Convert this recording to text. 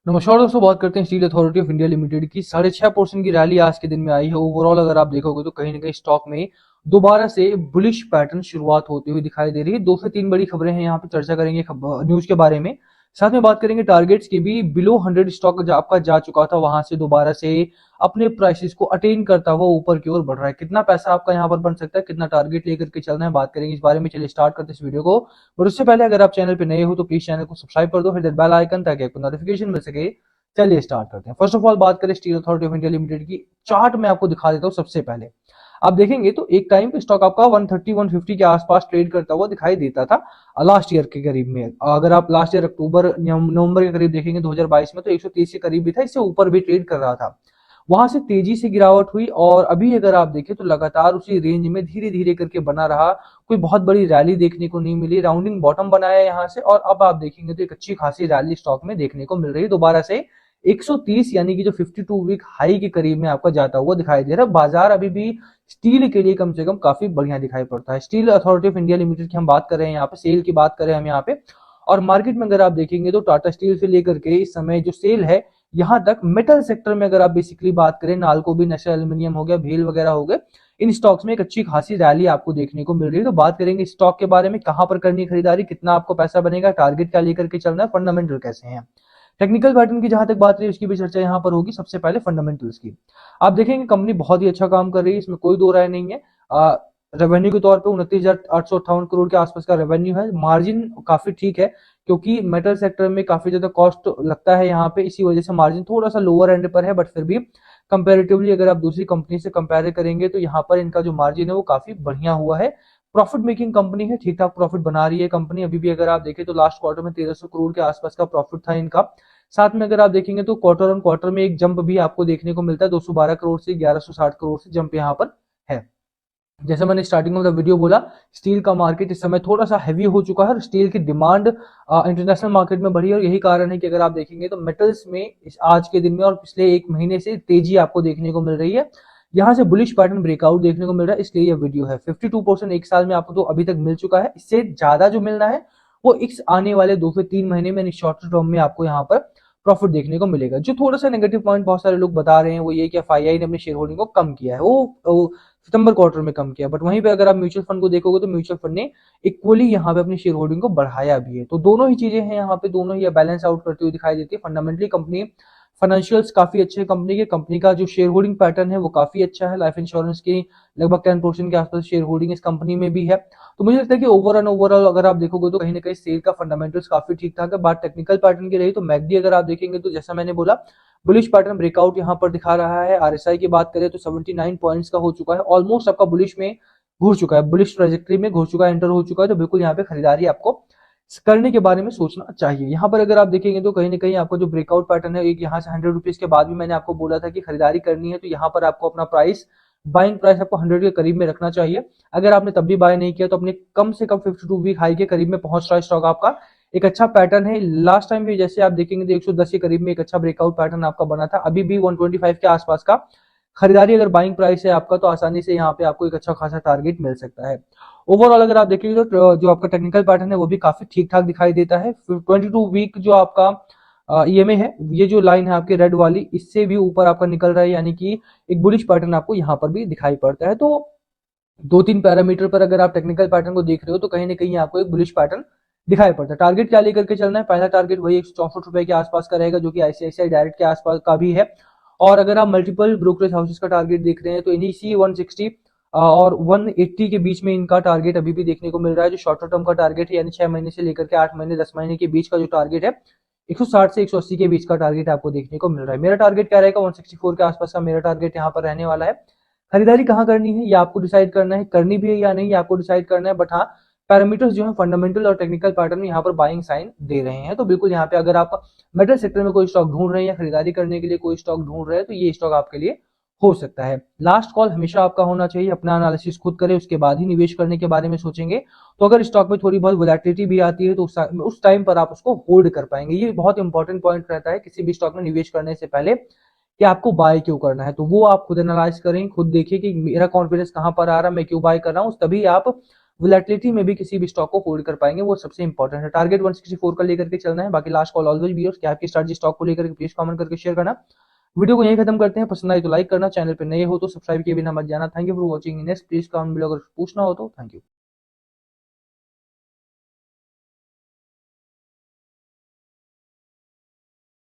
नमस्कार दोस्तों, बात करते हैं steel authority of India limited की 6.5% की रैली आज के दिन में आई है। ओवरऑल अगर आप देखोगे तो कहीं ना कहीं स्टॉक में दोबारा से बुलिश पैटर्न शुरुआत होती हुई दिखाई दे रही है। 2 से 3 बड़ी खबरें हैं, यहाँ पे चर्चा करेंगे न्यूज के बारे में। साथ में बात करेंगे टारगेट्स की भी। बिलो 100 स्टॉक आपका जा चुका था, वहां से दोबारा से अपने प्राइसेस को अटेन करता हुआ ऊपर की ओर बढ़ रहा है। कितना पैसा आपका यहाँ पर बन सकता है, कितना टारगेट लेकर के चलना है, बात करेंगे इस बारे में। चलिए स्टार्ट करते हैं इस वीडियो को। और उससे पहले अगर आप चैनल पे नए हो तो प्लीज चैनल को सब्सक्राइब कर दो, फिर बेल आइकन, ताकि आपको नोटिफिकेशन मिल सके। चलिए स्टार्ट करते हैं। फर्स्ट ऑफ ऑल बात करें steel authority of India limited की। चार्ट में आपको दिखा देता हूं। सबसे पहले आप देखेंगे तो एक टाइम पे स्टॉक आपका 130 150 के आसपास ट्रेड करता हुआ दिखाई देता था लास्ट ईयर के करीब में। अगर आप लास्ट ईयर अक्टूबर या नवंबर के करीब देखेंगे 2022 में, तो 130 के करीब भी था, इससे ऊपर भी ट्रेड कर रहा था। वहां से तेजी से गिरावट हुई और अभी अगर आप देखें तो लगातार उसी रेंज में धीरे धीरे करके बना रहा। कोई बहुत बड़ी रैली देखने को नहीं मिली, राउंडिंग बॉटम बनाया यहाँ से, और अब आप देखेंगे तो एक अच्छी खासी रैली स्टॉक में देखने को मिल रही है दोबारा से। 130 यानी कि जो 52 वीक हाई के करीब में आपका जाता हुआ दिखाई दे रहा है। बाजार अभी भी स्टील के लिए कम से कम काफी बढ़िया दिखाई पड़ता है। Steel authority of India limited की हम बात कर रहे हैं यहाँ पे, सेल की बात करें हम यहाँ पे। और मार्केट में अगर आप देखेंगे तो टाटा स्टील से लेकर के इस समय जो सेल है, यहाँ तक मेटल सेक्टर में अगर आप बेसिकली बात करें, नालको भी, नेशनल एल्यूमिनियम हो गया, भेल वगैरह हो गए, इन स्टॉक्स में एक अच्छी खासी रैली आपको देखने को मिल रही है। तो बात करेंगे स्टॉक के बारे में, कहां पर करनी खरीदारी, कितना आपको पैसा बनेगा, टारगेट क्या लेकर के चलना है, फंडामेंटल कैसे हैं। टेक्निकल पैटर्न की जहां तक बात रही, उसकी भी चर्चा यहां पर होगी। सबसे पहले फंडामेंटल्स की आप देखेंगे, कंपनी बहुत ही अच्छा काम कर रही है, इसमें कोई दो राय नहीं है। रेवेन्यू के तौर पे 29,858 करोड़ के आसपास का रेवेन्यू है। मार्जिन काफी ठीक है, क्योंकि मेटल सेक्टर में काफी ज्यादा कॉस्ट लगता है यहाँ पे, इसी वजह से मार्जिन थोड़ा सा लोअर एंड पर है। बट फिर भी कंपैरेटिवली अगर आप दूसरी कंपनी से कंपेयर करेंगे तो यहाँ पर इनका जो मार्जिन है वो काफी बढ़िया हुआ है। प्रॉफिट मेकिंग कंपनी है, ठीक ठाक प्रॉफिट बना रही है कंपनी अभी भी। अगर आप देखें तो लास्ट क्वार्टर में 1300 करोड़ के आसपास का प्रॉफिट था इनका। साथ में अगर आप देखेंगे तो क्वार्टर ऑन क्वार्टर में एक जंप भी आपको देखने को मिलता है, 212 करोड़ से 1160 करोड़ से जंप यहाँ पर है। जैसे मैंने स्टार्टिंग ऑफ द वीडियो बोला, स्टील का मार्केट इस समय थोड़ा सा हैवी हो चुका है और स्टील की डिमांड इंटरनेशनल मार्केट में बढ़ी है। और यही कारण है कि अगर आप देखेंगे तो मेटल्स में आज के दिन में और पिछले एक महीने से तेजी आपको देखने को मिल रही है। यहाँ से बुलिश पैटर्न ब्रेकआउट देखने को मिल रहा है, इसलिए यह वीडियो है। 52% एक साल में आपको तो अभी तक मिल चुका है, इससे ज्यादा जो मिलना है वो इस आने वाले 2 से 3 महीने में शॉर्ट टर्म में आपको यहाँ पर प्रॉफिट देखने को मिलेगा। जो थोड़ा सा नेगेटिव पॉइंट बहुत सारे लोग बता रहे हैं वो ये कि एफआईआई ने अपनी शेयर होल्डिंग को कम किया है, वो सितंबर क्वार्टर में कम किया। बट वहीं पे अगर आप म्यूचुअल फंड को देखोगे तो म्यूचुअल फंड ने इक्वली यहाँ पे अपनी शेयर होल्डिंग को बढ़ाया भी है। तो दोनों ही चीजें हैं यहाँ पे, दोनों ही बैलेंस आउट करती हुई दिखाई देती है। फंडामेंटली कंपनी, फाइनेंशियल्स काफी अच्छे हैं कंपनी के। कंपनी का जो शेयर होल्डिंग पैटर्न है वो काफी अच्छा है। लाइफ इंश्योरेंस की लगभग 10% के आसपास शेयर होल्डिंग इस कंपनी में भी है। तो मुझे लगता है कि ओवरऑल अगर आप देखोगे तो कहीं ना कहीं सेल का फंडामेंटल्स काफी ठीक ठाक है। बात टेक्निकल पैटर्न की रही तो मैकडी अगर आप देखेंगे तो जैसा मैंने बोला, बुलिश पैटर्न ब्रेकआउट यहाँ पर दिखा रहा है। आरएसआई की बात करें तो 79 पॉइंट्स का हो चुका है, ऑलमोस्ट आपका बुलिश में घुस चुका है, बुलिश ट्रेजेक्टरी में घुस चुका है, एंटर हो चुका है। तो बिल्कुल यहाँ पे खरीदारी आपको करने के बारे में सोचना चाहिए। यहाँ पर अगर आप देखेंगे तो कहीं ना कहीं आपको जो ब्रेकआउट पैटर्न है, एक यहाँ से 100 रुपीज के बाद भी मैंने आपको बोला था कि खरीदारी करनी है, तो यहाँ पर आपको अपना प्राइस, बाइंग प्राइस आपको 100 के करीब में रखना चाहिए। अगर आपने तब भी बाय नहीं किया तो अपने कम से कम 52 वीक हाई के करीब में पहुंच रहा है स्टॉक आपका। एक अच्छा पैटर्न है। लास्ट टाइम भी जैसे आप देखेंगे तो 110 के करीब में एक अच्छा ब्रेकआउट पैटर्न आपका बना था। अभी भी 125 के आसपास का खरीदारी अगर बाइंग प्राइस है आपका, तो आसानी से यहाँ पे आपको एक अच्छा खासा टारगेट मिल सकता है। ओवरऑल अगर आप देखेंगे तो जो आपका टेक्निकल पैटर्न है वो भी काफी ठीक ठाक दिखाई देता है। 22 वीक जो आपका ईएमए है, ये जो लाइन है आपकी रेड वाली, इससे भी ऊपर आपका निकल रहा है, यानी कि एक बुलिश पैटर्न आपको यहाँ पर भी दिखाई पड़ता है। तो 2-3 पैरामीटर पर अगर आप टेक्निकल पैटर्न को देख रहे हो तो कहीं ना कहीं आपको एक बुलिश पैटर्न दिखाई पड़ता है। टारगेट क्या लेकर के चलना है, पहला टारगेट वही 164 रुपए के आसपास का रहेगा, जो कि आईसीआईसीआई डायरेक्ट के आसपास का भी है। और अगर आप मल्टीपल ब्रोकरेज हाउसेस का टारगेट देख रहे हैं तो इनिशी 160 और 180 के बीच में इनका टारगेट अभी भी देखने को मिल रहा है, जो शॉर्टर टर्म का टारगेट है, यानी 6 महीने से लेकर के 8 महीने 10 महीने के बीच का जो टारगेट है, 160 से 180 के बीच का टारगेट आपको देखने को मिल रहा है। मेरा टारगेट क्या रहेगा, 164 के आसपास का मेरा टारगेट यहाँ पर रहने वाला है। खरीदारी कहाँ करनी है ये आपको डिसाइड करना है, करनी भी है या नहीं ये आपको डिसाइड करना है। बट हाँ, पैरामीटर्स जो है फंडामेंटल और टेक्निकल पैटर्न में यहाँ पर बाइंग साइन दे रहे हैं। तो बिल्कुल यहाँ पे अगर आप मेटल सेक्टर में कोई स्टॉक ढूंढ रहे हैं या खरीदारी करने के लिए कोई स्टॉक ढूंढ रहे हैं तो ये स्टॉक आपके लिए हो सकता है। लास्ट कॉल हमेशा आपका होना चाहिए, अपना एनालिसिस खुद करें, उसके बाद ही निवेश करने के बारे में सोचेंगे। तो अगर स्टॉक में थोड़ी बहुत वोलेटिलिटी भी आती है तो उस टाइम पर आप उसको होल्ड कर पाएंगे। ये बहुत इंपॉर्टेंट पॉइंट रहता है किसी भी स्टॉक में निवेश करने से पहले, कि आपको बाय क्यों करना है। तो वो आप खुद एनालाइज करें, खुद देखिए कि मेरा कॉन्फिडेंस कहां पर आ रहा है, मैं क्यों बाय कर रहा हूं, तभी आप वोलेटिलिटी में भी किसी भी स्टॉक को होल्ड कर पाएंगे, वो सबसे इंपॉर्टेंट है। टारगेट 164 का लेकर के चलना है। बाकी लास्ट कॉल ऑलवेज भी क्या आपकी स्ट्रैटेजी स्टॉक को लेकर के प्लीज कमेंट करके शेयर करना। वीडियो को यहीं खत्म करते हैं। पसंद आई तो लाइक करना, चैनल पे नए हो तो सब्सक्राइब किए बिना मत जाना। Thank you for watching. Next please comment below अगर पूछना हो तो। Thank you.